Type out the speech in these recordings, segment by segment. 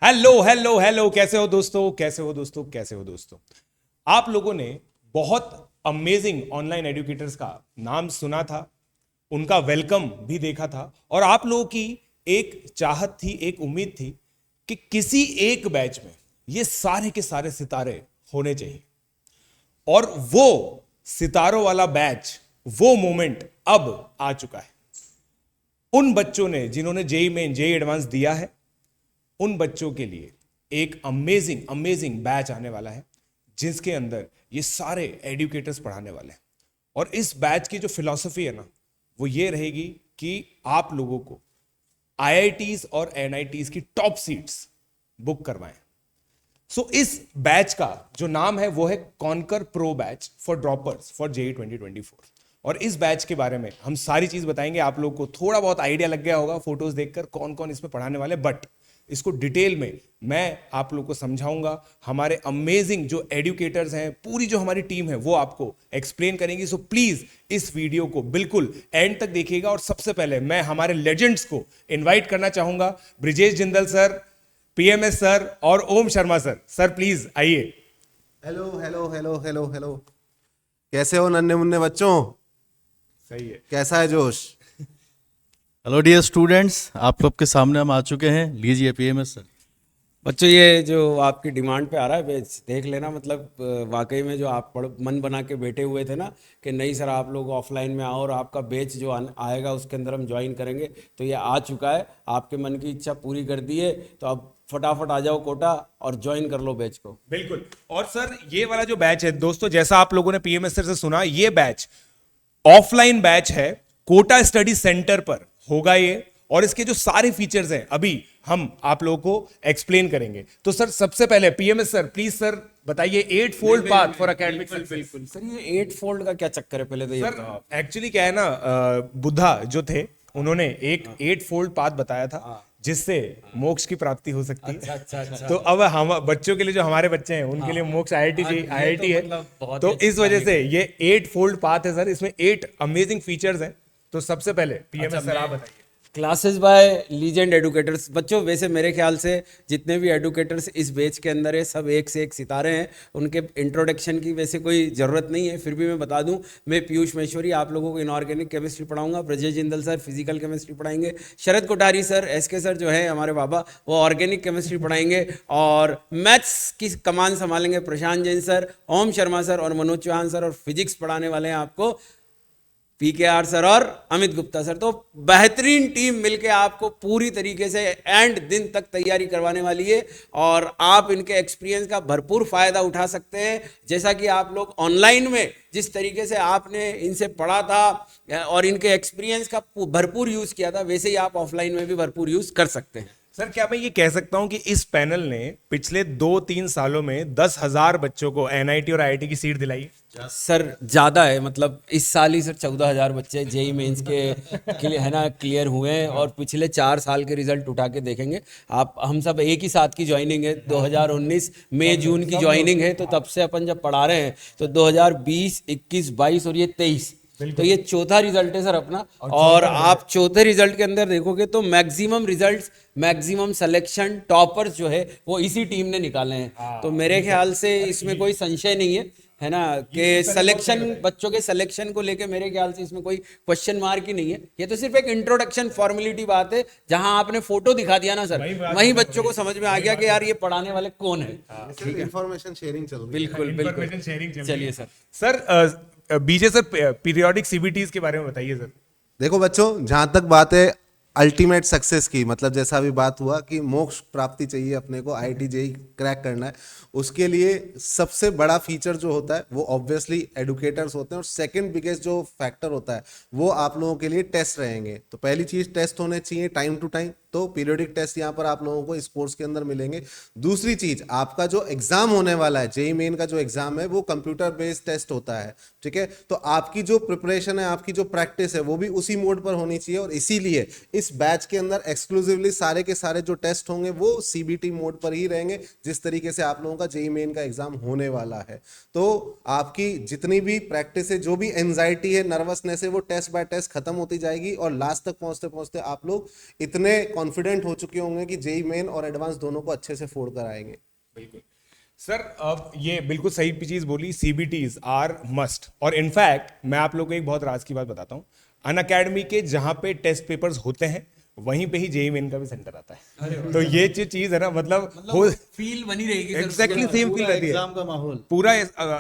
Hello hello hello, कैसे हो दोस्तों, कैसे हो दोस्तों, कैसे हो दोस्तों। आप लोगों ने बहुत अमेजिंग ऑनलाइन एजुकेटर्स का नाम सुना था, उनका वेलकम भी देखा था, और आप लोगों की एक चाहत थी, एक उम्मीद थी कि किसी एक बैच में ये सारे के सारे सितारे होने चाहिए। और वो सितारों वाला बैच, वो मोमेंट अब आ चुका है। उन बच्चों ने जिन्होंने जेई में जेई एडवांस दिया है, उन बच्चों के लिए एक अमेजिंग अमेजिंग बैच आने वाला है, जिसके अंदर ये सारे एडुकेटर्स पढ़ाने वाले हैं। और इस बैच की जो फिलॉसफी है ना, वो ये रहेगी कि आप लोगों को आईआईटीज और एनआईटीज की टॉप सीट्स बुक करवाएं। इस बैच का जो नाम है वो है conquer pro batch for droppers for JEE 2024। और इस बैच के बारे में हम सारी चीज बताएंगे। आप लोगों को थोड़ा बहुत आइडिया लग गया होगा फोटोज देखकर कौन कौन इसमें पढ़ाने वाले, बट इसको डिटेल में मैं आप लोगों को समझाऊंगा। हमारे अमेजिंग जो एडुकेटर्स हैं, पूरी जो हमारी टीम है, वो आपको एक्सप्लेन करेंगी। सो प्लीज इस वीडियो को बिल्कुल एंड तक देखिएगा। और सबसे पहले मैं हमारे लेजेंड्स को इनवाइट करना चाहूंगा, Brijesh Jindal sir, PMS sir और ओम शर्मा सर। सर प्लीज आइए। Hello hello hello hello hello. कैसे हो नन्हे मुन्ने बच्चों? सही है। कैसा है जोश? हेलो डियर स्टूडेंट्स, आप लोग के सामने हम आ चुके हैं। लीजिए पीएमएस सर। बच्चों, ये जो आपकी डिमांड पे आ रहा है बैच देख लेना। मतलब वाकई में जो आप मन बना के बैठे हुए थे ना कि नहीं सर आप लोग ऑफलाइन में आओ और आपका बैच जो आएगा उसके अंदर हम ज्वाइन करेंगे, तो ये आ चुका है। आपके मन की इच्छा पूरी कर दी है, तो अब फटाफट आ जाओ कोटा और ज्वाइन कर लो बैच को। बिल्कुल। और सर ये वाला जो बैच है दोस्तों, जैसा आप लोगों ने पीएमएस सर से सुना, ये बैच ऑफलाइन बैच है, कोटा स्टडी सेंटर पर होगा ये। और इसके जो सारे फीचर्स हैं अभी हम आप लोगों को एक्सप्लेन करेंगे। तो सर सबसे पहले पीएमएस सर प्लीज सर बताइए 8 fold path for academic success. Sir ये 8 फोल्ड का क्या चक्कर है, पहले तो ये बताओ आप। एक्चुअली क्या है ना, बुद्धा जो थे उन्होंने एक 8 फोल्ड पाथ बताया था जिससे मोक्ष की प्राप्ति हो सकती है। अच्छा। तो अब हम बच्चों के लिए, जो हमारे बच्चे हैं उनके लिए मोक्ष आईआईटी आईआईटी है। मतलब बहुत तो ही अच्छी इस वजह से ये 8 फोल्ड पाथ है सर। इसमें 8 अमेजिंग फीचर्स हैं। तो सबसे पहले पीएमएस सर आप बताइए। Classes bye legend educators. बच्चों वैसे मेरे ख्याल से जितने भी एडुकेटर्स इस बैच के अंदर है, सब एक से एक सितारे हैं। उनके इंट्रोडक्शन की वैसे कोई ज़रूरत नहीं है, फिर भी मैं बता दूं, मैं पीयूष महेश्वरी आप लोगों को इनऑर्गेनिक केमिस्ट्री पढ़ाऊंगा, Brajesh Jindal sir physical chemistry पढ़ाएंगे, शरद कोठारी सर एसके सर जो है हमारे बाबा, वो ऑर्गेनिक केमिस्ट्री पढ़ाएंगे, और मैथ्स की कमान संभालेंगे प्रशांत जैन सर, ओम शर्मा सर और मनोज चौहान सर, और फिजिक्स पढ़ाने वाले हैं आपको पीकेआर सर और अमित गुप्ता सर। तो बेहतरीन टीम मिलके आपको पूरी तरीके से एंड दिन तक तैयारी करवाने वाली है, और आप इनके एक्सपीरियंस का भरपूर फायदा उठा सकते हैं। जैसा कि आप लोग ऑनलाइन में जिस तरीके से आपने इनसे पढ़ा था और इनके एक्सपीरियंस का भरपूर यूज किया था, वैसे ही आप ऑफलाइन में भी भरपूर यूज कर सकते हैं। सर क्या मैं ये कह सकता हूं कि इस पैनल ने पिछले 2-3 सालों में 10,000 बच्चों को एनआईटी और आईआईटी की सीट दिलाई है? सर ज़्यादा है, मतलब इस साल ही सर 14,000 बच्चे जेई मेंस के लिए है ना क्लियर हुए हैं, और पिछले 4 साल के रिजल्ट उठा के देखेंगे आप। हम सब एक ही साथ की ज्वाइनिंग है, 2019 मई जून की ज्वाइनिंग है, तो तब से अपन जब पढ़ा रहे हैं तो 2020, 21, 22 और ये 23, तो ये चौथा रिजल्ट है सर अपना। और आप चौथे रिजल्ट के अंदर देखोगे तो maximum results, maximum selection, toppers जो है वो इसी टीम ने निकाले हैं। तो मेरे ख्याल से इसमें कोई संशय नहीं है ना, कि सिलेक्शन, बच्चों के सिलेक्शन को लेके मेरे ख्याल से इसमें कोई क्वेश्चन मार्क ही नहीं है। ये तो सिर्फ एक इंट्रोडक्शन फॉर्मेलिटी बात है, जहां आपने फोटो दिखा दिया ना सर, वहीं बच्चों को समझ में आ गया कि यार ये पढ़ाने वाले कौन है। सिर्फ इंफॉर्मेशन शेयरिंग चल रही है। बिल्कुल बिल्कुल। चलिए सर। सर बीजे सर पीरियोडिक सीबीटीज के बारे में बताइए सर। देखो बच्चों, जहां तक बात है अल्टीमेट सक्सेस की, मतलब जैसा अभी बात हुआ कि मोक्ष प्राप्ति चाहिए अपने को, आईआईटी जेई क्रैक करना है, उसके लिए सबसे बड़ा फीचर जो होता है वो ऑब्वियसली एडुकेटर्स होते हैं। और सेकंड बिगेस्ट जो फैक्टर होता है वो आप लोगों के लिए टेस्ट रहेंगे। तो पहली चीज टेस्ट होने चाहिए टाइम टू टाइम, तो पीरियोडिक टेस्ट यहाँ पर आप लोगों को इस कोर्स के अंदर मिलेंगे। दूसरी चीज, आपका जो एग्जाम होने वाला है, जेई मेन का जो एग्जाम है वो कंप्यूटर बेस्ड टेस्ट होता है, ठीक है। तो आपकी जो प्रिपरेशन है, आपकी जो प्रैक्टिस है, वो भी उसी मोड पर होनी चाहिए। और इसीलिए इस बैच के अंदर एक्सक्लूसिवली सारे के सारे जो टेस्ट होंगे वो सीबीटी मोड पर ही रहेंगे, जिस तरीके से आप लोगों का जेई मेन का एग्जाम होने वाला है। तो आपकी जितनी भी प्रैक्टिस है, जो भी एंजाइटी है, नर्वसनेस है, वो टेस्ट बाय टेस्ट खत्म होती जाएगी, और लास्ट तक पहुंचते पहुंचते आप लोग इतने कॉन्फिडेंट हो चुके होंगे कि जेई मेन और एडवांस दोनों को अच्छे से फोड़ कर आएंगे। बिल्कुल सर, अब ये बिल्कुल सही चीज बोली, सीबीटीज आर मस्ट। और इनफैक्ट मैं आप लोगों को एक बहुत राज की बात बताता हूँ, अनअकैडमी के जहां पे टेस्ट पेपर्स होते हैं वहीं पे ही जेई मेन का भी सेंटर आता है। तो ये जो चीज है ना, मतलब फील बनी रहेगी एग्जैक्टली सेम फील रहती है, एग्जाम का माहौल, पूरा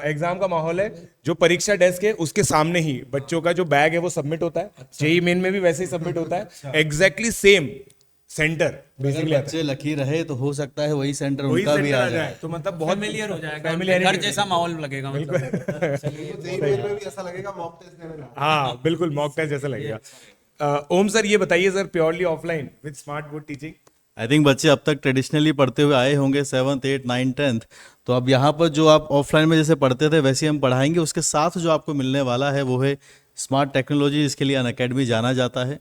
एग्जाम का माहौल है। जो परीक्षा डेस्क है उसके सामने ही बच्चों का जो बैग है वो सबमिट होता है, जेई मेन में भी वैसे ही सबमिट होता है, एग्जैक्टली सेम सेंटर बेसिकली आता है। बच्चे लकी रहे तो हो सकता है वही सेंटर वही उनका भी सेंटर आ आ जाए। जाए तो मतलब बहुत फेमिलियर हो जाएगा, familiarity घर जैसा माहौल लगेगा मतलब। जेई मेन में भी ऐसा लगेगा मॉक टेस्ट देने जा रहे हैं। हाँ बिल्कुल मॉक टेस्ट जैसा लगेगा। ओम सर ये बताइए sir, purely offline with smart board teaching. I think बच्चे अब तक ट्रेडिशनली पढ़ते हुए आए होंगे 7th 8th 9th 10th, तो अब यहाँ पर जो आप ऑफलाइन में जैसे पढ़ते थे वैसे हम पढ़ाएंगे। उसके साथ जो आपको मिलने वाला है वो है स्मार्ट टेक्नोलॉजी, जिसके लिए अनअकैडमी जाना जाता है।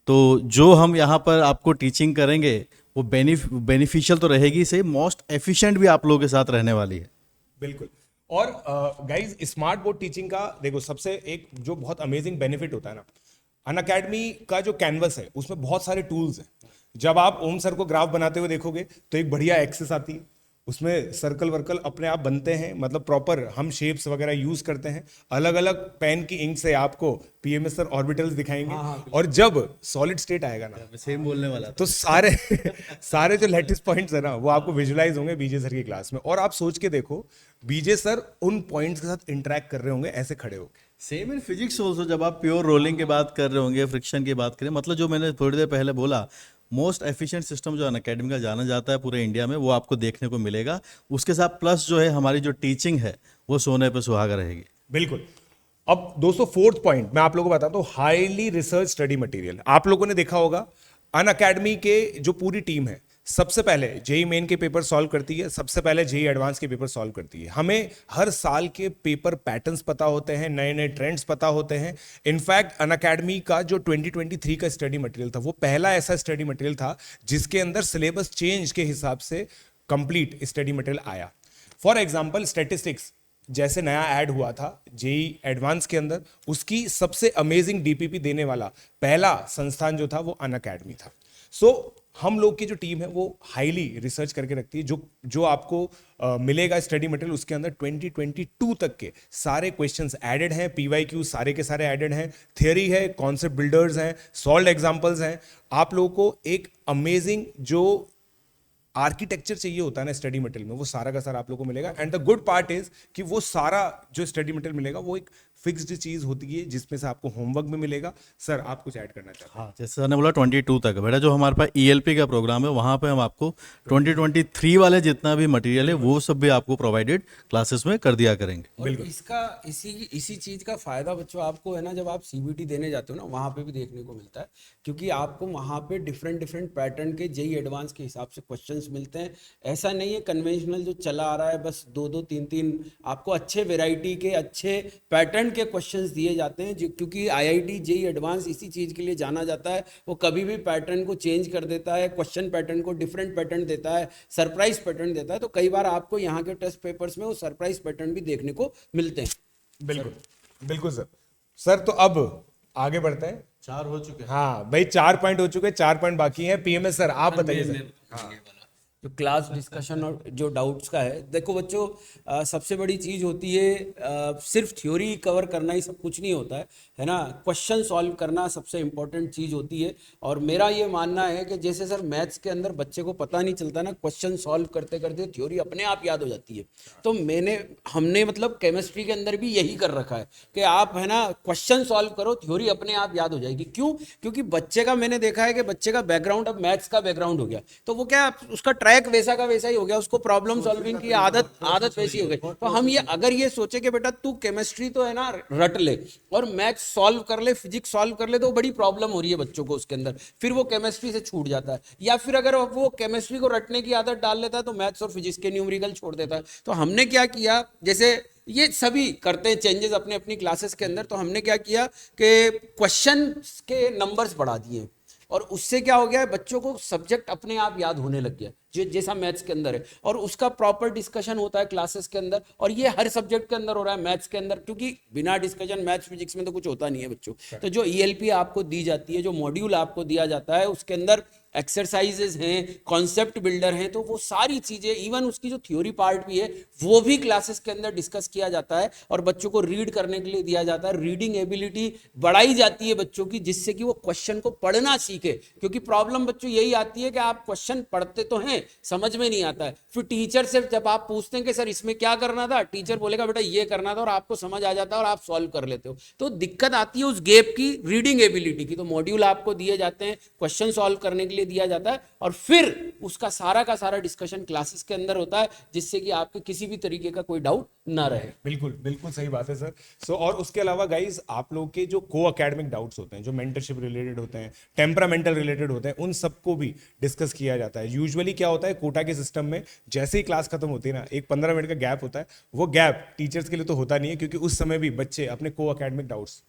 तो जो हम यहाँ पर आपको टीचिंग करेंगे वो बेनिफिशियल तो रहेगी, से मोस्ट एफिशिएंट भी आप लोगों के साथ रहने वाली है। बिल्कुल। और गाइज स्मार्ट बोर्ड टीचिंग का देखो सबसे एक जो बहुत अमेजिंग बेनिफिट होता है ना, अनअकैडमी का जो कैनवस है उसमें बहुत सारे टूल्स हैं। जब आप ओम सर को ग्राफ बनाते हुए देखोगे तो एक बढ़िया एक्सेस आती है, उसमें सर्कल वर्कल अपने आप बनते हैं, मतलब प्रॉपर हम शेप्स वगैरह यूज करते हैं। अलग अलग पेन की इंक से आपको पीएमएस सर ऑर्बिटल्स दिखाएंगे। और जब सॉलिड स्टेट आएगा ना सेम बोलने वाला तो सारे सारे जो लैटिस पॉइंट्स है ना वो आपको विजुलाइज होंगे बीजे सर की क्लास में। और आप सोच के देखो बीजे सर उन पॉइंट्स के साथ इंटरेक्ट कर रहे होंगे ऐसे खड़े होके। सेम इन फिजिक्स ऑल्सो, जब आप प्योर रोलिंग की बात कर रहे होंगे, फ्रिक्शन की बात करें, मतलब जो मैंने थोड़ी देर पहले बोला, मोस्ट एफिशिएंट सिस्टम जो अनअकैडमी का जाना जाता है पूरे इंडिया में, वो आपको देखने को मिलेगा। उसके साथ प्लस जो है हमारी जो टीचिंग है वो सोने पे सुहागा रहेगी। बिल्कुल। अब दोस्तों फोर्थ पॉइंट मैं आप लोगों को बताता हूं, हाईली रिसर्च स्टडी मटेरियल। आप लोगों ने देखा होगा अनअकैडमी के जो पूरी टीम है सबसे पहले जेई मेन के पेपर सॉल्व करती है, सबसे पहले जेई एडवांस के पेपर सॉल्व करती है। हमें हर साल के पेपर पैटर्न्स पता होते हैं, नए नए ट्रेंड्स पता होते हैं। इनफैक्ट अनअकैडमी का जो 2023 का स्टडी मटेरियल था वो पहला ऐसा स्टडी मटेरियल था जिसके अंदर सिलेबस चेंज के हिसाब से कंप्लीट स्टडी मटेरियल आया। फॉर एग्जाम्पल स्टैटिस्टिक्स जैसे नया ऐड हुआ था जेई एडवांस के अंदर, उसकी सबसे अमेजिंग डीपीपी देने वाला पहला संस्थान जो था वो अनअकैडमी था। सो हम लोग की जो टीम है वो हाईली रिसर्च करके रखती है। जो आपको मिलेगा स्टडी मटेरियल उसके अंदर 2022 तक के सारे क्वेश्चंस ऐडेड हैं, पीवाईक्यू सारे के सारे ऐडेड हैं, थियरी है, कॉन्सेप्ट बिल्डर्स हैं, सॉल्व्ड एग्जांपल्स हैं। आप लोगों को एक अमेजिंग जो आर्किटेक्चर चाहिए होता है ना स्टडी मटेरियल में, वो सारा का सारा आप लोगों को मिलेगा। And the good part is कि वो सारा जो स्टडी मटेरियल मिलेगा वो एक फिक्स्ड चीज होती है जिसमें से आपको होमवर्क भी मिलेगा। सर आप कुछ ऐड करना चाहते हैं? हाँ, जैसे सर ने बोला 22 तक बेटा, जो हमारे पास ईएलपी का प्रोग्राम है वहाँ पे हम आपको 2023 वाले जितना भी मटेरियल है वो सब भी आपको प्रोवाइडेड क्लासेस में कर दिया करेंगे। और इसका इसी चीज का फायदा बच्चों आपको है ना, जब आप सीबीटी देने जाते हो ना वहाँ पे भी देखने को मिलता है, क्योंकि आपको वहाँ पे डिफरेंट पैटर्न के जेई एडवांस के हिसाब से क्वेश्चंस मिलते हैं। ऐसा नहीं है कन्वेंशनल जो चला आ रहा है बस 2-2 3-3, आपको अच्छे वेराइटी के अच्छे पैटर्न के क्वेश्चंस दिए जाते हैं। क्योंकि आईआईटी जेई एडवांस इसी चीज के लिए जाना जाता है, वो कभी भी पैटर्न को चेंज कर देता है, क्वेश्चन पैटर्न को डिफरेंट पैटर्न देता है, सरप्राइज पैटर्न देता है। तो कई बार आपको यहाँ के टेस्ट पेपर्स में वो सरप्राइज पैटर्न भी देखने को मिलते हैं। बिल्कुल बिल्कुल सर। सर तो अब आगे बढ़ते हैं। 4 हो चुके हैं। हाँ भाई 4 पॉइंट हो चुके हैं, 4 पॉइंट बाकी हैं। पीएमएस सर आप बताइए सर। जो क्लास डिस्कशन और जो डाउट्स का है, देखो बच्चों सबसे बड़ी चीज़ होती है सिर्फ थ्योरी कवर करना ही सब कुछ नहीं होता है ना। क्वेश्चन सॉल्व करना सबसे इम्पोर्टेंट चीज़ होती है। और मेरा ये मानना है कि जैसे सर मैथ्स के अंदर बच्चे को पता नहीं चलता ना, क्वेश्चन सॉल्व करते करते थ्योरी अपने आप याद हो जाती है। तो हमने मतलब केमिस्ट्री के अंदर भी यही कर रखा है कि आप है ना क्वेश्चन सॉल्व करो, थ्योरी अपने आप याद हो जाएगी। क्यों? क्योंकि बच्चे का मैंने देखा है कि बच्चे का बैकग्राउंड अब मैथ्स का बैकग्राउंड हो गया, तो वो क्या उसका ट्रैक वैसा का वैसा ही हो गया, उसको प्रॉब्लम सॉल्विंग की आदत वैसी हो गई। तो हम ये अगर ये सोचे कि बेटा तू केमिस्ट्री तो है ना रट ले और मैथ्स सॉल्व कर ले, फिजिक्स सॉल्व कर ले, तो बड़ी प्रॉब्लम हो रही है बच्चों को उसके अंदर, फिर वो केमिस्ट्री से छूट जाता है। या फिर अगर वो केमिस्ट्री को रटने की आदत डाल लेता है तो मैथ्स और फिजिक्स के न्यूमेरिकल छोड़ देता है। तो हमने क्या किया, जैसे ये सभी करते हैं चेंजेस अपने अपनी क्लासेस के अंदर, तो हमने क्या किया कि क्वेश्चन के नंबर्स बढ़ा दिए और उससे क्या हो गया है, बच्चों को सब्जेक्ट अपने आप याद होने लग गया जैसा मैथ्स के अंदर है। और उसका प्रॉपर डिस्कशन होता है क्लासेस के अंदर, और ये हर सब्जेक्ट के अंदर हो रहा है मैथ्स के अंदर, क्योंकि बिना डिस्कशन मैथ्स फिजिक्स में तो कुछ होता नहीं है बच्चों। तो जो ईएलपी आपको दी जाती है, जो मॉड्यूल आपको दिया जाता है, उसके अंदर एक्सरसाइजेज हैं, कॉन्सेप्ट बिल्डर हैं, तो वो सारी चीज़ें, इवन उसकी जो थ्योरी पार्ट भी है वो भी क्लासेस के अंदर डिस्कस किया जाता है और बच्चों को रीड करने के लिए दिया जाता है। रीडिंग एबिलिटी बढ़ाई जाती है बच्चों की, जिससे कि वो क्वेश्चन को पढ़ना सीखे। क्योंकि प्रॉब्लम बच्चों यही आती है कि आप क्वेश्चन पढ़ते तो हैं, समझ में नहीं आता है, फिर टीचर से जब आप पूछते हैं कि सर इसमें क्या करना था, टीचर बोलेगा बेटा ये करना था, और आपको समझ आ जाता है और आप सॉल्व कर लेते हो। तो दिक्कत आती है उस गैप की, रीडिंग एबिलिटी की। तो मॉड्यूल आपको दिए जाते हैं, क्वेश्चन सॉल्व करने के लिए दिया जाता है, और फिर उसका सारा का सारा डिस्कशन क्लासेस के अंदर होता है, जिससे कि आपके किसी भी तरीके का कोई डाउट ना रहे। बिल्कुल बिल्कुल सही बात है सर। सो और उसके अलावा गाइज आप लोग के जो को अकेडमिक डाउट्स होते हैं, जो मेंटरशिप रिलेटेड होते हैं, टेम्परामेंटल रिलेटेड होते हैं, उन सबको भी डिस्कस किया जाता है। यूजुअली क्या होता है कोटा के सिस्टम में, जैसे ही क्लास खत्म होती है ना, एक 15 मिनट का गैप होता है। वो गैप टीचर्स के लिए तो होता नहीं है, क्योंकि उस समय भी बच्चे अपने को अकेडमिक डाउट्स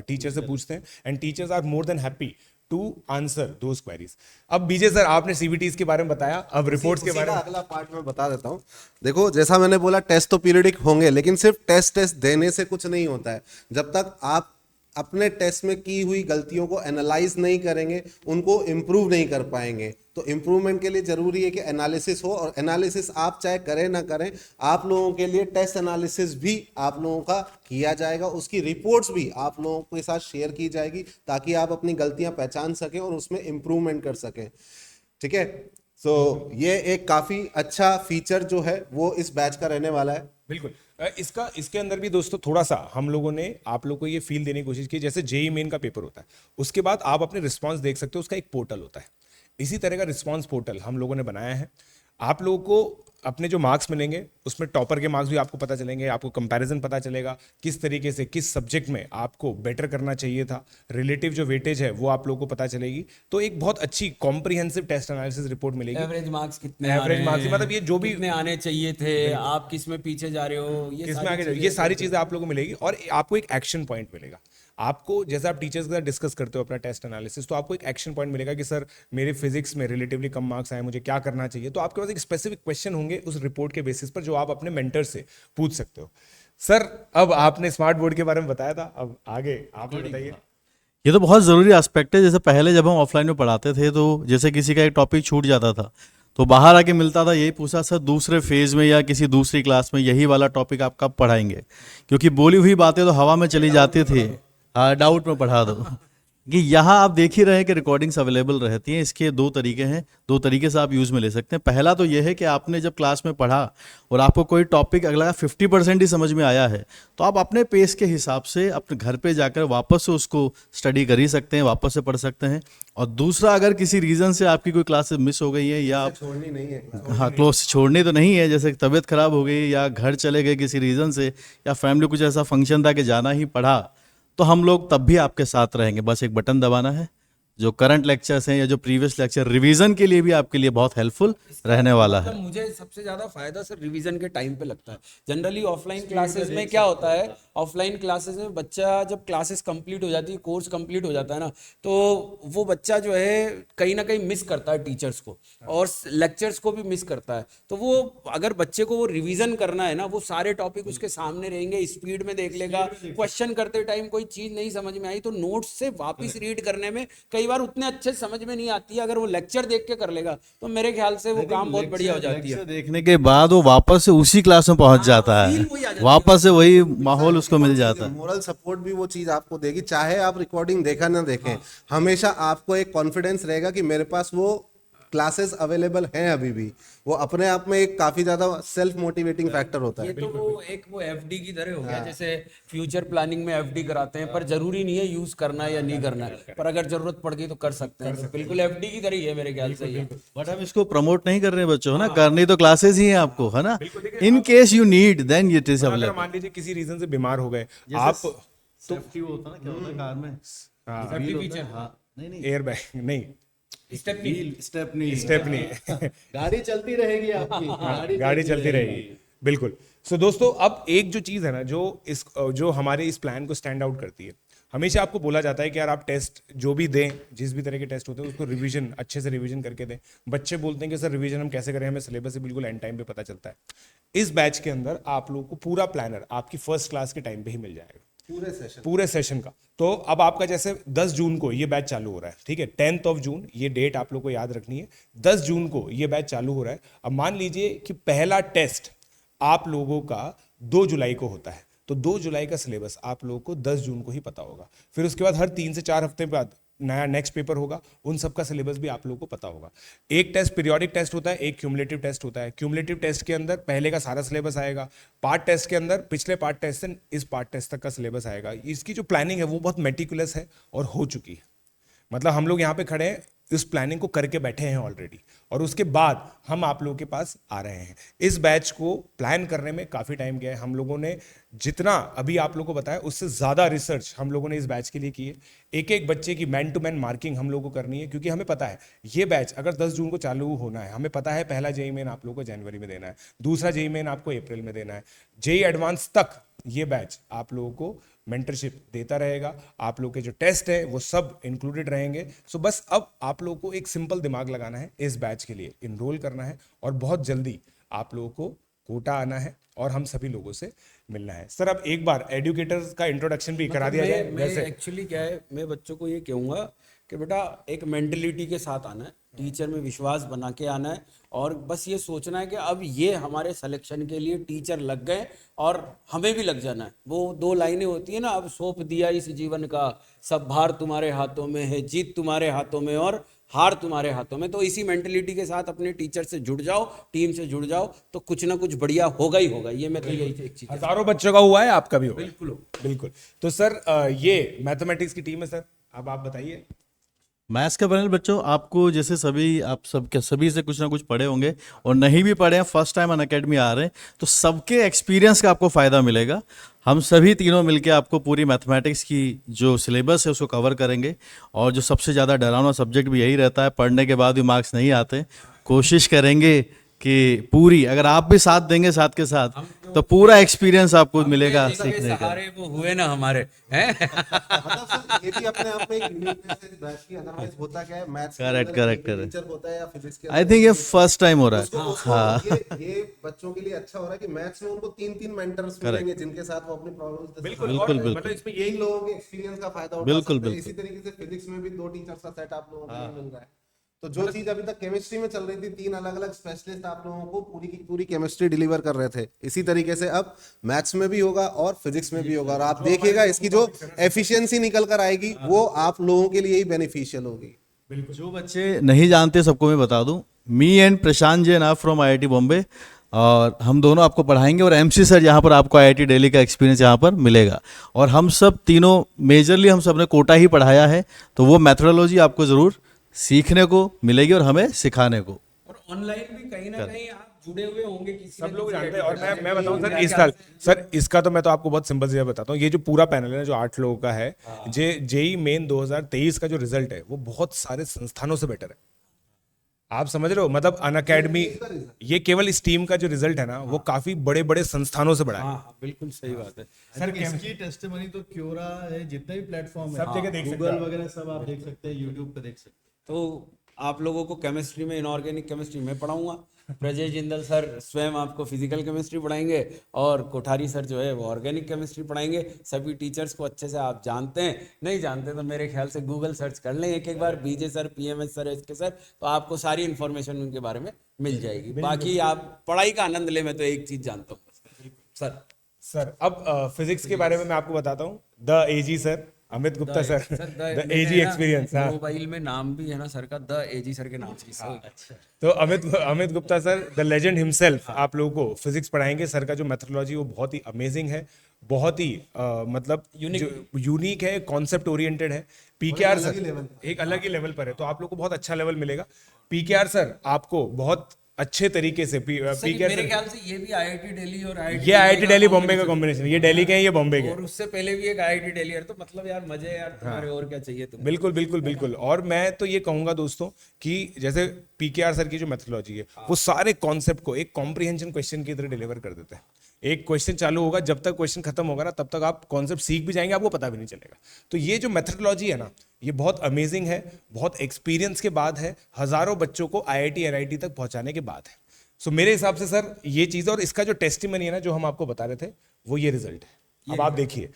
टीचर से पूछते हैं, and teachers are more than happy to answer those queries. अब बीजे सर आपने सीबीटीज के बारे में बताया, अब रिपोर्ट्स के बारे में अगला पार्ट में बता देता हूँ। देखो जैसा मैंने बोला, टेस्ट तो पीरियडिक होंगे, लेकिन सिर्फ टेस्ट देने से कुछ नहीं होता है। जब तक आप अपने टेस्ट में की हुई गलतियों को एनालाइज नहीं करेंगे, उनको इम्प्रूव नहीं कर पाएंगे। तो इम्प्रूवमेंट के लिए जरूरी है कि एनालिसिस हो, और एनालिसिस आप चाहे करें ना करें, आप लोगों के लिए टेस्ट एनालिसिस भी आप लोगों का किया जाएगा, उसकी रिपोर्ट्स भी आप लोगों के साथ शेयर की जाएगी, ताकि आप अपनी गलतियां पहचान सकें और उसमें इम्प्रूवमेंट कर सकें। ठीक है, तो ये एक काफी अच्छा फीचर जो है वो इस बैच का रहने वाला है। बिल्कुल। इसके अंदर भी दोस्तों थोड़ा सा हम लोगों ने आप लोगों को ये फील देने की कोशिश की, जैसे जेई मेन का पेपर होता है, उसके बाद आप अपने रिस्पांस देख सकते हो, उसका एक पोर्टल होता है। इसी तरह का रिस्पांस पोर्टल हम लोगों ने बनाया है। आप लोगों को अपने जो मार्क्स मिलेंगे उसमें टॉपर के मार्क्स भी आपको पता चलेंगे, आपको कंपैरिजन पता चलेगा किस तरीके से किस सब्जेक्ट में आपको बेटर करना चाहिए था, रिलेटिव जो वेटेज है वो आप लोगों को पता चलेगी। तो एक बहुत अच्छी कॉम्प्रिहेंसिव टेस्ट एनालिसिस रिपोर्ट मिलेगी। एवरेज मार्क्स कितने एवरेज मार्क्स मतलब ये जो भी कितने आने चाहिए थे, आप किस में पीछे जा रहे हो, ये किसमें आगे ये सारी चीजें आप लोगों को मिलेगी, और आपको एक एक्शन पॉइंट मिलेगा। आपको जैसे आप टीचर्स के साथ डिस्कस करते हो अपना टेस्ट एनालिसिस, तो आपको एक एक्शन पॉइंट मिलेगा कि सर मेरे फिजिक्स में रिलेटिवली कम मार्क्स आए, मुझे क्या करना चाहिए। तो आपके पास एक स्पेसिफिक क्वेश्चन होंगे उस रिपोर्ट के बेसिस पर, जो आप अपने मेंटर से पूछ सकते हो। सर अब आपने स्मार्ट बोर्ड के बारे में बताया था, अब आगे आप बताइए। ये तो बहुत ज़रूरी एस्पेक्ट है। जैसे पहले जब हम ऑफलाइन में पढ़ाते थे, तो जैसे किसी का एक टॉपिक छूट जाता था तो बाहर आके मिलता था, यही पूछा सर दूसरे फेज में या किसी दूसरी क्लास में यही वाला टॉपिक आप कब पढ़ाएंगे, क्योंकि बोली हुई बातें तो हवा में चली जाती थी। हाँ, डाउट में पढ़ा दो। कि यहाँ आप देख ही रहे हैं कि रिकॉर्डिंग्स अवेलेबल रहती हैं। इसके दो तरीके हैं, दो तरीके से आप यूज़ में ले सकते हैं। पहला तो ये है कि आपने जब क्लास में पढ़ा और आपको कोई टॉपिक अगला 50% ही समझ में आया है, तो आप अपने पेस के हिसाब से अपने घर पे जाकर वापस से उसको स्टडी कर ही सकते हैं, वापस से पढ़ सकते हैं। और दूसरा, अगर किसी रीज़न से आपकी कोई क्लासेस मिस हो गई है या आप छोड़नी नहीं है, हाँ क्लोज छोड़नी तो नहीं है, जैसे तबीयत खराब हो गई या घर चले गए किसी रीज़न से, या फैमिली कुछ ऐसा फंक्शन था कि जाना ही पड़ा, तो हम लोग तब भी आपके साथ रहेंगे। बस एक बटन दबाना है। जो करंट लेक्चर्स हैं या जो प्रीवियस लेक्चर रिवीजन के लिए भी आपके लिए बहुत हेल्पफुल रहने वाला है। मतलब मुझे सबसे ज्यादा फायदा सर रिवीजन के टाइम पे लगता है। जनरली ऑफलाइन क्लासेस में क्या होता है, ऑफलाइन क्लासेस में बच्चा जब क्लासेस कंप्लीट हो जाती है, कोर्स कंप्लीट हो जाता है ना, तो वो बच्चा जो है कहीं ना कहीं मिस करता है टीचर्स को और लेक्चर्स को भी मिस करता है। तो वो अगर बच्चे को वो रिवीजन करना है ना, वो सारे टॉपिक उसके सामने रहेंगे, स्पीड में देख लेगा। क्वेश्चन करते टाइम कोई चीज नहीं समझ में आई तो नोट्स से वापस रीड करने में कई बार उतने अच्छे समझ में नहीं आती है। अगर वो लेक्चर देख के कर लेगा तो मेरे ख्याल से वो काम बहुत बढ़िया हो जाती है। देखने के बाद वो वापस से उसी क्लास में पहुंच जाता है, वापस से वही माहौल उसको मिल जाता है। मोरल सपोर्ट भी वो चीज आपको देगी, चाहे आप रिकॉर्डिंग देखा ना देखें, हमेशा आपको एक कॉन्फिडेंस रहेगा कि मेरे पास वो क्लासेस अवेलेबल हैं अभी भी। वो अपने आप में एक काफी ज्यादा सेल्फ मोटिवेटिंग फैक्टर होता है। ये तो वो एफडी की तरह हो गया, जैसे फ्यूचर प्लानिंग में एफडी कराते हैं, पर जरूरी नहीं है यूज करना है या नहीं करना है, पर अगर जरूरत पड़ गई तो कर सकते हैं। बिल्कुल एफडी की तरह ही है मेरे ख्याल से ये। बट हम इसको प्रमोट नहीं कर रहे हैं बच्चों, है ना, करनी तो क्लासेस ही हैं आपको, है ना। In case you need then it is अगर अवेलेबल। मान लीजिए किसी रीजन से बीमार हो गए आप, तो वो होता है ना, क्या होता है कार में, सेफ्टी फीचर, हाँ नहीं एयर बैग नहीं, स्टेप नहीं, स्टेप नहीं गाड़ी चलती रहेगी आपकी, गाड़ी चलती रहेगी। बिल्कुल। सो दोस्तों, अब एक जो चीज़ है ना, जो हमारे इस प्लान को स्टैंड आउट करती है, हमेशा आपको बोला जाता है कि यार आप टेस्ट जो भी दें, जिस भी तरह के टेस्ट होते हैं उसको रिवीजन अच्छे से रिवीजन करके दें। बच्चे बोलते हैं कि सर रिवीजन हम कैसे करें, हमें सिलेबस से बिल्कुल एंड टाइम पे पता चलता है। इस बैच के अंदर आप लोगों को पूरा प्लानर आपकी फर्स्ट क्लास के टाइम पे ही मिल जाएगा। पूरे सेशन का। तो अब आपका जैसे 10 जून को ये बैच चालू हो रहा है, ठीक है, 10th ऑफ जून, ये डेट आप लोग को याद रखनी है। 10 जून को ये बैच चालू हो रहा है। अब मान लीजिए कि पहला टेस्ट आप लोगों का 2 जुलाई को होता है, तो 2 जुलाई का सिलेबस आप लोगों को 10 जून को ही पता होगा। फिर उसके बाद हर 3 से 4 हफ्ते बाद नया नेक्स्ट पेपर होगा, उन सब का सिलेबस भी आप लोगों को पता होगा। एक टेस्ट पीरियोडिक टेस्ट होता है, एक क्यूमुलेटिव टेस्ट होता है। क्यूमुलेटिव टेस्ट के अंदर पहले का सारा सिलेबस आएगा, पार्ट टेस्ट के अंदर पिछले पार्ट टेस्ट से इस पार्ट टेस्ट तक का सिलेबस आएगा। इसकी जो प्लानिंग है वो बहुत मेटिकुलस है और हो चुकी है। मतलब हम लोग यहाँ पे खड़े हैं, इस प्लानिंग को करके बैठे हैं ऑलरेडी, और उसके बाद हम आप लोगों के पास आ रहे हैं। इस बैच को प्लान करने में काफ़ी टाइम गया है। हम लोगों ने जितना अभी आप लोगों को बताया उससे ज़्यादा रिसर्च हम लोगों ने इस बैच के लिए की है। एक एक बच्चे की मैन टू मैन मार्किंग हम लोगों को करनी है, क्योंकि हमें पता है ये बैच अगर 10 जून को चालू होना है, हमें पता है पहला जेई मेन आप लोगों को जनवरी में देना है, दूसरा जेई मेन आपको अप्रैल में देना है, जेई एडवांस तक ये बैच आप लोगों को मेंटरशिप देता रहेगा। आप लोग के जो टेस्ट है वो सब इंक्लूडेड रहेंगे। सो बस अब आप लोगों को एक सिंपल दिमाग लगाना है, इस बैच के लिए इनरोल करना है और बहुत जल्दी आप लोगों को कोटा आना है और हम सभी लोगों से मिलना है। सर अब एक बार एडुकेटर्स का इंट्रोडक्शन भी करा दिया जाए। मैं वैसे एक्चुअली क्या है, मैं बच्चों को ये कहूँगा कि बेटा एक मेंटलिटी के साथ आना है, टीचर में विश्वास बना के आना है, और बस ये सोचना है कि अब ये हमारे सिलेक्शन के लिए टीचर लग गए और हमें भी लग जाना है। वो 2 लाइनें होती है ना, अब सौंप दिया इस जीवन का, सब भार तुम्हारे हाथों में है, जीत तुम्हारे हाथों में और हार तुम्हारे हाथों में। तो इसी मेंटलिटी के साथ अपने टीचर से जुड़ जाओ, टीम से जुड़ जाओ, तो कुछ ना कुछ बढ़िया होगा ही होगा। ये मैं तो यही एक चीज, हजारों बच्चों का हुआ है, आपका भी होगा। बिल्कुल बिल्कुल। तो सर ये मैथमेटिक्स की टीम है सर, अब आप बताइए। मैथ्स का पैनल बच्चों, आपको जैसे सभी से कुछ ना कुछ पढ़े होंगे, और नहीं भी पढ़े हैं, फर्स्ट टाइम अनअकैडमी आ रहे हैं, तो सबके एक्सपीरियंस का आपको फ़ायदा मिलेगा। हम सभी तीनों मिलके आपको पूरी मैथमेटिक्स की जो सिलेबस है उसको कवर करेंगे। और जो सबसे ज़्यादा डरावना सब्जेक्ट भी यही रहता है, पढ़ने के बाद भी मार्क्स नहीं आते। कोशिश करेंगे कि पूरी, अगर आप भी साथ देंगे साथ के साथ, तो पूरा एक्सपीरियंस आपको मिलेगा सीखने का। सहारे वो हुए ना हमारे हैं। मतलब सर ये भी अपने आप में एक यूनिकनेस है बैच की। अदरवाइज होता क्या है, मैथ्स करेक्ट टीचर होता है या फिजिक्स के आई थिंक ये फर्स्ट टाइम हो रहा है। उसको ये बच्चों के लिए अच्छा हो रहा है कि मैथ्स में उनको 3 मेंटर्स मिलेंगे जिनके साथ वो अपनी प्रॉब्लम्स बिल्कुल और मतलब इसमें यही इन लोगों के एक्सपीरियंस का फायदा उठा बिल्कुल, सकते हैं। बिल्कुल। इसी तरीके से फिजिक्स में भी 2 टीचर्स का सेट आप लोगों को मिल रहा है। तो जो चीज अभी तक केमिस्ट्री में चल रही थी, 3 अलग अलग स्पेशलिस्ट आप लोगों को पूरी की पूरी केमिस्ट्री डिलीवर कर रहे थे, इसी तरीके से अब मैथ्स में भी होगा और फिजिक्स में भी होगा। और आप देखिएगा इसकी जो एफिशिएंसी निकल कर आएगी वो आप लोगों के लिए ही बेनिफिशियल होगी। जो बच्चे नहीं जानते सबको मैं बता दूं, me and Prashant Jain are from IIT Bombay, और हम दोनों आपको पढ़ाएंगे। और MC सर यहाँ पर आपको IIT दिल्ली का एक्सपीरियंस यहाँ पर मिलेगा। और हम सब तीनों मेजरली हम सब ने कोटा ही पढ़ाया है, तो वो मैथोडोलॉजी आपको ज़रूर सीखने को मिलेगी और हमें सिखाने को। और ऑनलाइन भी कहीं ना कहीं आप जुड़े हुए होंगे किसी सब लोग जानते हैं। और मैं बताऊं सर, इस साल सर इसका तो मैं तो आपको बहुत सिंपल से बताता हूँ। ये जो पूरा पैनल है जो 8 लोगों का है, जेई मेन 2023 का जो रिजल्ट है वो बहुत सारे संस्थानों से बेटर है। आप समझ रहे हो, मतलब अनअकैडमी, ये केवल इस टीम का जो रिजल्ट है ना वो काफी बड़े बड़े संस्थानों से बड़ा है। हाँ बिल्कुल सही बात है। सर इसकी टेस्टिमनी तो क्योरा है, जितने भी प्लेटफॉर्म है सब जगह देख सकते गूगल वगैरह सब आप देख सकते हैं, यूट्यूब पे देख सकते हैं। तो आप लोगों को केमिस्ट्री में, इनऑर्गेनिक केमिस्ट्री में पढ़ाऊंगा, प्रजय जिंदल सर स्वयं आपको फिजिकल केमिस्ट्री पढ़ाएंगे, और कोठारी सर जो है वो ऑर्गेनिक केमिस्ट्री पढ़ाएंगे। सभी टीचर्स को अच्छे से आप जानते हैं, नहीं जानते तो मेरे ख्याल से गूगल सर्च कर लें एक बार, BJ sir, PMS sir, SK sir, तो आपको सारी इन्फॉर्मेशन उनके बारे में मिल जाएगी। बाकी आप पढ़ाई का आनंद ले, मैं तो एक चीज जानता हूँ सर। अब फिजिक्स के बारे में मैं आपको बताता हूँ। The AG sir, Amit Gupta sir, the AG experience. Mobile में नाम भी है ना सर का, द AG सर के नाम से। अच्छा। तो Amit Gupta sir, the legend himself, आप लोगों को फिजिक्स पढ़ाएंगे। सर का जो मेथोडोलॉजी वो बहुत ही अमेजिंग है, बहुत ही मतलब यूनिक है, कॉन्सेप्ट ओरिएंटेड है। PKR सर एक अलग ही लेवल पर है, तो आप लोग को बहुत अच्छा लेवल मिलेगा। PKR सर आपको बहुत अच्छे तरीके से PKR मेरे ख्याल से ये भी IIT दिल्ली और ये IIT दिल्ली बॉम्बे का कॉम्बिनेशन, ये दिल्ली के हैं, ये बॉम्बे के हैं। और उससे पहले भी एक IIT दिल्ली है, तो मतलब यार मजे यार तुम्हारे, और क्या चाहिए तुम्हें। बिल्कुल बिल्कुल बिल्कुल। और मैं तो ये कहूंगा दोस्तों कि जैसे PKR सर की जो मेथोडोलॉजी है वो सारे कॉन्सेप्ट को एक कॉम्प्रिहेंशन क्वेश्चन की तरह डिलीवर कर देते हैं। एक क्वेश्चन चालू होगा, जब तक क्वेश्चन खत्म होगा ना तब तक आप कॉन्सेप्ट सीख भी जाएंगे, आपको पता भी नहीं चलेगा। तो ये जो मेथोडोलॉजी है ना ये बहुत अमेजिंग है, बहुत एक्सपीरियंस के बाद है, हजारों बच्चों को IIT NIT तक पहुंचाने के बाद है। सो मेरे हिसाब से सर ये चीज़, और इसका जो टेस्टिमनी है ना जो हम आपको बता रहे थे, वो ये रिजल्ट है। अब आप देखिए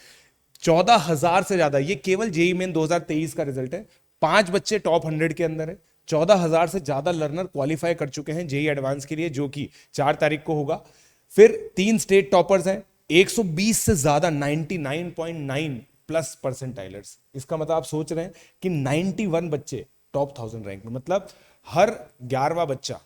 14,000 से ज्यादा, ये केवल जेई मेन 2023 का रिजल्ट है। 5 बच्चे टॉप 100 के अंदर है। 14,000 से ज्यादा लर्नर क्वालिफाई कर चुके हैं जेई एडवांस के लिए, जो कि 4 तारीख को होगा। फिर 3 स्टेट टॉपर्स हैं, 120 से ज्यादा 99.9+ परसेंटाइलर्स। इसका मतलब आप सोच रहे हैं कि 91 बच्चे टॉप 1000 रैंक में, मतलब हर 11वां बच्चा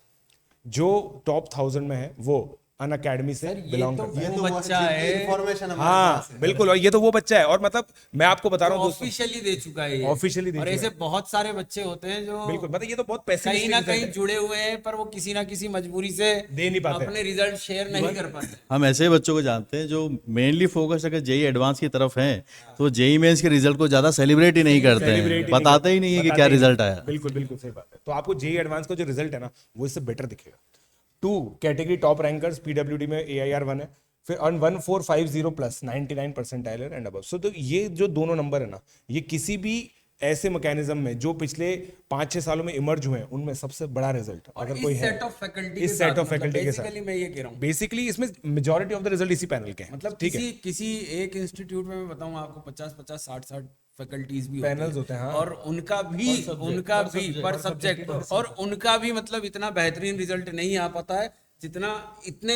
जो टॉप 1000 में है वो अनअकैडमी से बिलोंग करता है। वो बच्चा है, इन्फॉर्मेशन हाँ बिल्कुल, और ये तो वो बच्चा है। और मतलब मैं आपको बता रहा हूँ दोस्तों, ऑफिशियली दे चुका है ये। ऑफिशियली दे और चुका ऐसे बहुत सारे बच्चे होते हैं जो बिल्कुल, मतलब ये तो बहुत कहीं पैसिमिस्टिक ना रिजल्ट कहीं है। जुड़े हुए हैं, पर वो किसी ना किसी मजबूरी से दे नहीं पाते। अपने रिजल्ट शेयर नहीं कर पाते। हम ऐसे बच्चों को जानते हैं जो मेनली फोकस अगर जेई एडवांस की तरफ हैं तो जेई मेंस के रिजल्ट को ज्यादा सेलिब्रेट ही नहीं करते हैं, Celebrate बताते ही नहीं है कि बताते क्या ही नहीं। रिजल्ट आया। बिल्कुल बिल्कुल सही बात है। तो आपको जेई एडवांस का जो रिजल्ट है ना, वो इससे बेटर दिखेगा। 2 कैटेगरी टॉप रैंकर्स पीडब्ल्यूडी में AIR 1 है, फिर 1450 प्लस 99 परसेंटाइलर एंड अबव। सो तो ये जो दोनों नंबर है ना, ये किसी भी ऐसे मैकेनिज्म में जो पिछले 5-6 सालों में इमर्ज हुए हैं उनमें सबसे बड़ा रिजल्ट अगर कोई है, सेट ऑफ फैकल्टी इस सेट ऑफ फैकल्टी के साथ। बेसिकली मैं ये कह रहा हूँ, बेसिकली इसमें मेजॉरिटी ऑफ द रिजल्ट इसी पैनल के हैं। मतलब ठीक है, किसी एक इंस्टीट्यूट में मैं बताऊं आपको 50-50 60-60 फैकल्टीज भी पैनल्स होते हैं, हाँ। और उनका भी पर सब्जेक्ट और उनका भी मतलब इतना बेहतरीन रिजल्ट नहीं आ पाता है जितना इतने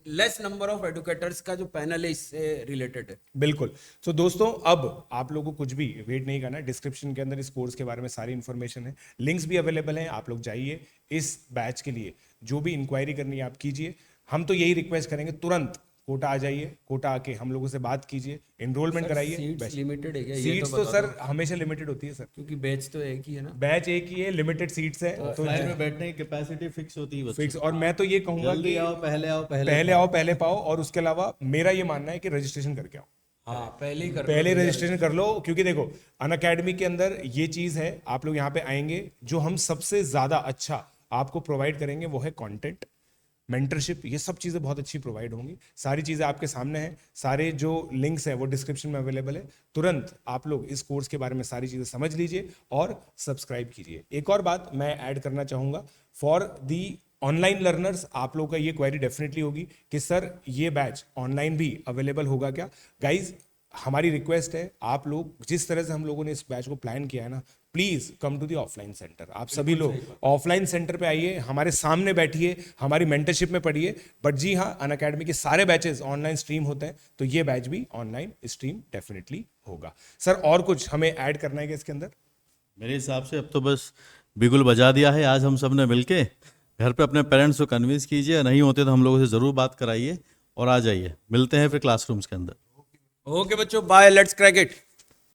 लेस नंबर ऑफ एडुकेटर्स का जो पैनल है इससे रिलेटेड है। बिल्कुल। तो दोस्तों अब आप लोगों को कुछ भी वेट नहीं करना है, डिस्क्रिप्शन के अंदर इस कोर्स के बारे में सारी इंफॉर्मेशन है, लिंक्स भी अवेलेबल हैं। आप लोग जाइए, इस बैच के लिए जो भी इंक्वायरी करनी है आप कीजिए। हम तो यही रिक्वेस्ट करेंगे, तुरंत कोटा आ जाइए, कोटा आके हम लोगों से बात कीजिए, एनरोलमेंट कराइए। सीट्स लिमिटेड है क्या? ये सीट्स तो सर हमेशा लिमिटेड होती है सर, क्योंकि बैच तो एक ही है ना। बैच एक ही है, लिमिटेड सीट्स है तो ऑफलाइन में बैठने की कैपेसिटी फिक्स होती है बच्चों फिक्स। और मैं तो ये कहूंगा जल्दी कि आओ, पहले आओ, पहले आओ पहले पाओ। और उसके अलावा मेरा ये मानना है कि रजिस्ट्रेशन करके आओ, हाँ पहले ही कर पहले रजिस्ट्रेशन कर लो। क्योंकि देखो अनअकैडमी के अंदर ये चीज है, आप लोग यहाँ पे आएंगे, जो हम सबसे ज्यादा अच्छा आपको प्रोवाइड करेंगे वो है कंटेंट, मेंटरशिप, ये सब चीज़ें बहुत अच्छी प्रोवाइड होंगी। सारी चीज़ें आपके सामने हैं, सारे जो लिंक्स हैं वो डिस्क्रिप्शन में अवेलेबल है। तुरंत आप लोग इस कोर्स के बारे में सारी चीज़ें समझ लीजिए और सब्सक्राइब कीजिए। एक और बात मैं ऐड करना चाहूँगा, फॉर दी ऑनलाइन लर्नर्स आप लोगों का ये क्वेरी डेफिनेटली होगी कि सर ये बैच ऑनलाइन भी अवेलेबल होगा क्या? गाइज हमारी रिक्वेस्ट है, आप लोग जिस तरह से हम लोगों ने इस बैच को प्लान किया है ना, please come to the offline centre. आप सभी लोग ऑफलाइन सेंटर पे आइए, हमारे सामने बैठिए, हमारी मेंटरशिप में पढ़िए। बट जी हाँ, अनअकैडमी के सारे बैचेस ऑनलाइन स्ट्रीम होते हैं, तो ये बैच भी ऑनलाइन स्ट्रीम डेफिनेटली होगा। सर और कुछ हमें ऐड करना है क्या इसके अंदर? मेरे हिसाब से अब तो बस बिगुल बजा दिया है आज हम सब ने मिलके। घर पे अपने पेरेंट्स को कन्विंस कीजिए, नहीं होते तो हम लोगों से ज़रूर बात कराइए और आ जाइए। मिलते हैं फिर क्लासरूम्स के अंदर। ओके बच्चों, बाय, लेट्स क्रैक इट।